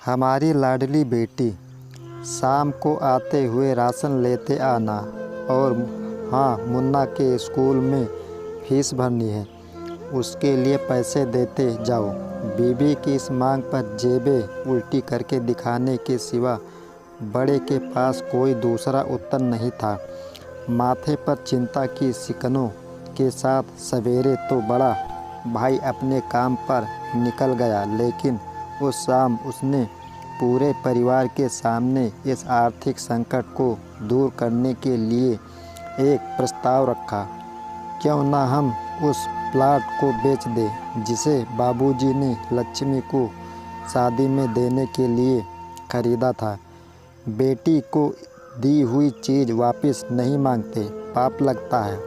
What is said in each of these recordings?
हमारी लाडली बेटी, शाम को आते हुए राशन लेते आना। और हाँ, मुन्ना के स्कूल में फीस भरनी है, उसके लिए पैसे देते जाओ। बीबी की इस मांग पर जेबें उल्टी करके दिखाने के सिवा बड़े के पास कोई दूसरा उत्तर नहीं था। माथे पर चिंता की शिकनों के साथ सवेरे तो बड़ा भाई अपने काम पर निकल गया, लेकिन उस शाम उसने पूरे परिवार के सामने इस आर्थिक संकट को दूर करने के लिए एक प्रस्ताव रखा। क्यों ना हम उस प्लाट को बेच दें जिसे बाबूजी ने लक्ष्मी को शादी में देने के लिए खरीदा था। बेटी को दी हुई चीज़ वापस नहीं मांगते, पाप लगता है।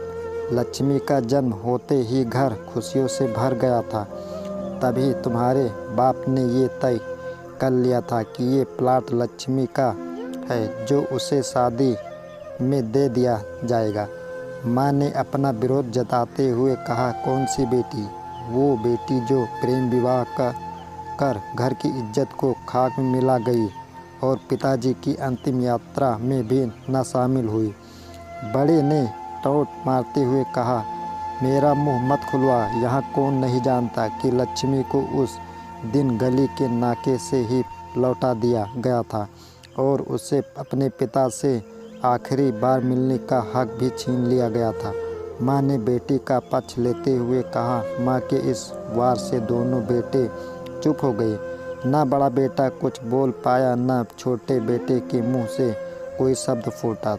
लक्ष्मी का जन्म होते ही घर खुशियों से भर गया था। तभी तुम्हारे बाप ने ये तय कर लिया था कि ये प्लाट लक्ष्मी का है, जो उसे शादी में दे दिया जाएगा। माँ ने अपना विरोध जताते हुए कहा, कौन सी बेटी? वो बेटी जो प्रेम विवाह कर घर की इज्जत को खाक में मिला गई और पिताजी की अंतिम यात्रा में भी न शामिल हुई। बड़े ने टोंट मारते हुए कहा, मेरा मुंह मत खुलवा। यहाँ कौन नहीं जानता कि लक्ष्मी को उस दिन गली के नाके से ही लौटा दिया गया था और उससे अपने पिता से आखिरी बार मिलने का हक भी छीन लिया गया था। माँ ने बेटी का पक्ष लेते हुए कहा। माँ के इस वार से दोनों बेटे चुप हो गए। न बड़ा बेटा कुछ बोल पाया, न छोटे बेटे के मुंह से कोई शब्द फूटा।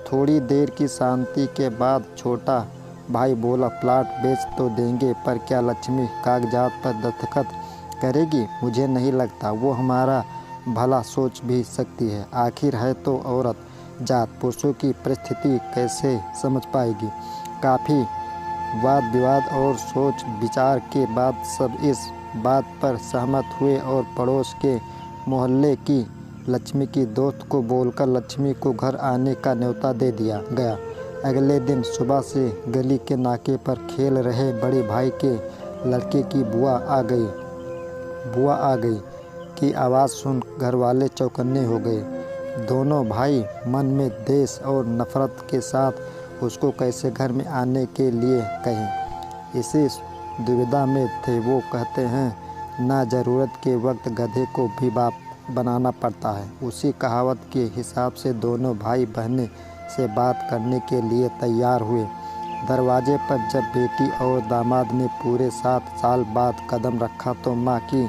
थोड़ी देर की शांति के बाद छोटा भाई बोला, प्लाट बेच तो देंगे, पर क्या लक्ष्मी कागजात पर दस्तखत करेगी? मुझे नहीं लगता वो हमारा भला सोच भी सकती है। आखिर है तो औरत जात, पुरुषों की परिस्थिति कैसे समझ पाएगी? काफ़ी वाद विवाद और सोच विचार के बाद सब इस बात पर सहमत हुए और पड़ोस के मोहल्ले की लक्ष्मी की दोस्त को बोलकर लक्ष्मी को घर आने का न्योता दे दिया गया। अगले दिन सुबह से गली के नाके पर खेल रहे बड़े भाई के लड़के की बुआ आ गई की आवाज़ सुन घर वाले चौकन्ने हो गए। दोनों भाई मन में द्वेष और नफरत के साथ उसको कैसे घर में आने के लिए कहें, इसी दुविधा में थे। वो कहते हैं, ना ज़रूरत के वक्त गधे को भी बाप बनाना पड़ता है। उसी कहावत के हिसाब से दोनों भाई बहनें से बात करने के लिए तैयार हुए। दरवाजे पर जब बेटी और दामाद ने पूरे 7 साल बाद कदम रखा तो माँ की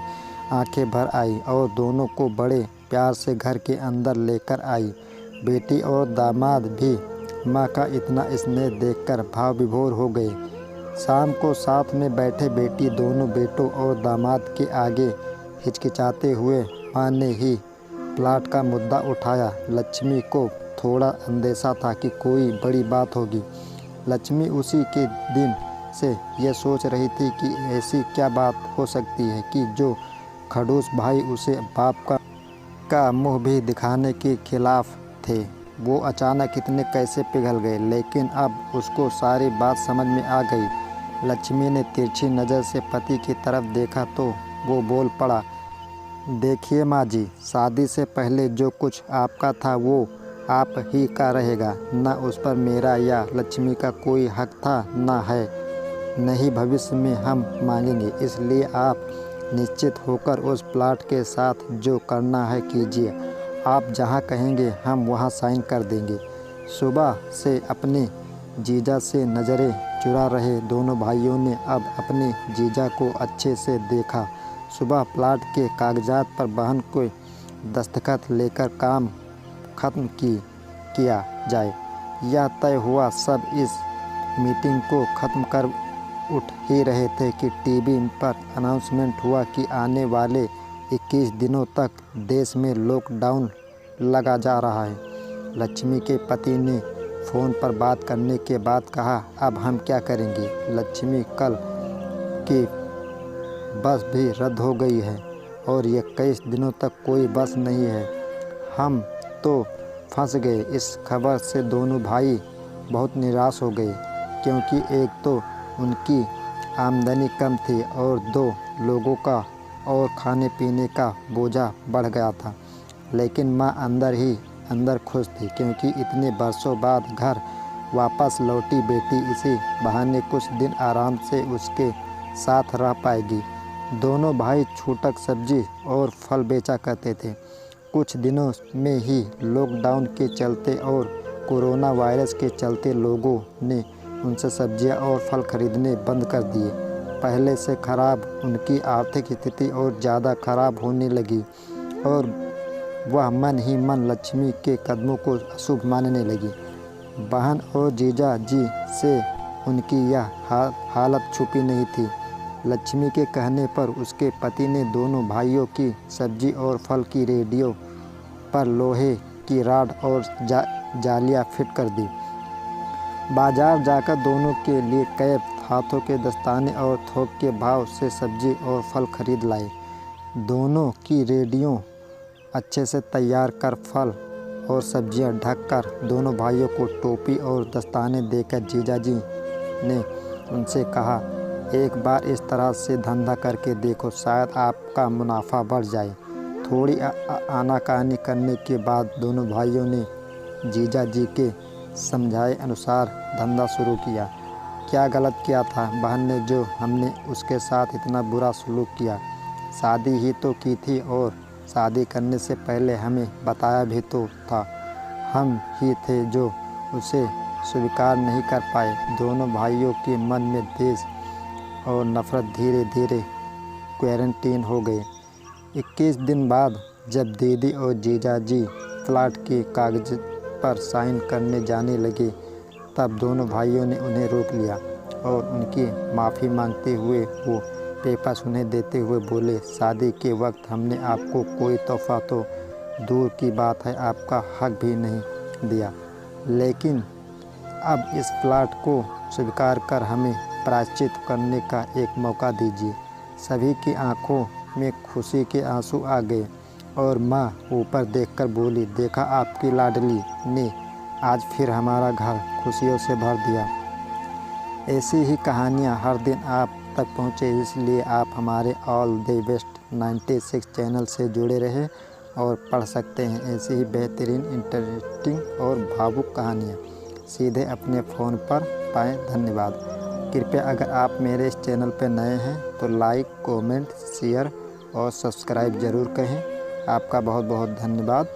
आंखें भर आई और दोनों को बड़े प्यार से घर के अंदर लेकर आई। बेटी और दामाद भी माँ का इतना स्नेह देखकर भाव विभोर हो गए। शाम को साथ में बैठे बेटी दोनों बेटों और दामाद के आगे हिचकिचाते हुए माँ ने ही प्लाट का मुद्दा उठाया। लक्ष्मी को थोड़ा अंदेशा था कि कोई बड़ी बात होगी। लक्ष्मी उसी के दिन से यह सोच रही थी कि ऐसी क्या बात हो सकती है कि जो खड़ूस भाई उसे बाप का मुंह भी दिखाने के खिलाफ थे, वो अचानक इतने कैसे पिघल गए। लेकिन अब उसको सारी बात समझ में आ गई। लक्ष्मी ने तिरछी नज़र से पति की तरफ देखा तो वो बोल पड़ा, देखिए माँ जी, शादी से पहले जो कुछ आपका था वो आप ही का रहेगा। न उस पर मेरा या लक्ष्मी का कोई हक था, न है, नहीं भविष्य में हम मांगेंगे। इसलिए आप निश्चित होकर उस प्लाट के साथ जो करना है कीजिए। आप जहाँ कहेंगे हम वहाँ साइन कर देंगे। सुबह से अपने जीजा से नज़रें चुरा रहे दोनों भाइयों ने अब अपने जीजा को अच्छे से देखा। सुबह प्लाट के कागजात पर बहन को दस्तखत लेकर काम ख़त्म किया जाए, यह तय हुआ। सब इस मीटिंग को ख़त्म कर उठ ही रहे थे कि टीवी पर अनाउंसमेंट हुआ कि आने वाले 21 दिनों तक देश में लॉकडाउन लगा जा रहा है। लक्ष्मी के पति ने फ़ोन पर बात करने के बाद कहा, अब हम क्या करेंगे? लक्ष्मी, कल की बस भी रद्द हो गई है और 21 दिनों तक कोई बस नहीं है। हम तो फंस गए। इस खबर से दोनों भाई बहुत निराश हो गए, क्योंकि एक तो उनकी आमदनी कम थी और 2 लोगों का और खाने पीने का बोझा बढ़ गया था। लेकिन माँ अंदर ही अंदर खुश थी, क्योंकि इतने बरसों बाद घर वापस लौटी बेटी इसी बहाने कुछ दिन आराम से उसके साथ रह पाएगी। दोनों भाई छूटक सब्जी और फल बेचा करते थे। कुछ दिनों में ही लॉकडाउन के चलते और कोरोना वायरस के चलते लोगों ने उनसे सब्जियां और फल खरीदने बंद कर दिए। पहले से खराब उनकी आर्थिक स्थिति और ज़्यादा खराब होने लगी और वह मन ही मन लक्ष्मी के कदमों को अशुभ मानने लगी। बहन और जीजा जी से उनकी यह हालत छुपी नहीं थी। लक्ष्मी के कहने पर उसके पति ने दोनों भाइयों की सब्जी और फल की रेडियो पर लोहे की राड और जालियां फिट कर दी। बाजार जाकर दोनों के लिए कैप, हाथों के दस्ताने और थोक के भाव से सब्जी और फल खरीद लाए। दोनों की रेडियो अच्छे से तैयार कर फल और सब्जियां ढक कर दोनों भाइयों को टोपी और दस्ताने देकर जीजाजी ने उनसे कहा, एक बार इस तरह से धंधा करके देखो, शायद आपका मुनाफा बढ़ जाए। थोड़ी आनाकानी करने के बाद दोनों भाइयों ने जीजाजी के समझाए अनुसार धंधा शुरू किया। क्या गलत किया था बहन ने जो हमने उसके साथ इतना बुरा सलूक किया? शादी ही तो की थी और शादी करने से पहले हमें बताया भी तो था। हम ही थे जो उसे स्वीकार नहीं कर पाए। दोनों भाइयों के मन में द्वेष और नफरत धीरे धीरे क्वारंटीन हो गए। 21 दिन बाद जब दीदी और जीजाजी फ्लैट के कागज पर साइन करने जाने लगे, तब दोनों भाइयों ने उन्हें रोक लिया और उनकी माफ़ी मांगते हुए वो पेपर्स उन्हें देते हुए बोले, शादी के वक्त हमने आपको कोई तोहफा तो दूर की बात है, आपका हक भी नहीं दिया, लेकिन अब इस फ्लैट को स्वीकार कर हमें प्रायश्चित करने का एक मौका दीजिए। सभी की आंखों में खुशी के आंसू आ गए और माँ ऊपर देखकर बोली, देखा आपकी लाडली ने आज फिर हमारा घर खुशियों से भर दिया। ऐसी ही कहानियाँ हर दिन आप तक पहुँचे, इसलिए आप हमारे ऑल द बेस्ट 96 चैनल से जुड़े रहें और पढ़ सकते हैं ऐसी ही बेहतरीन, इंटरेस्टिंग और भावुक कहानियाँ सीधे अपने फ़ोन पर पाएँ। धन्यवाद। कृपया अगर आप मेरे इस चैनल पर नए हैं तो लाइक, कमेंट, शेयर और सब्सक्राइब ज़रूर करें। आपका बहुत बहुत धन्यवाद।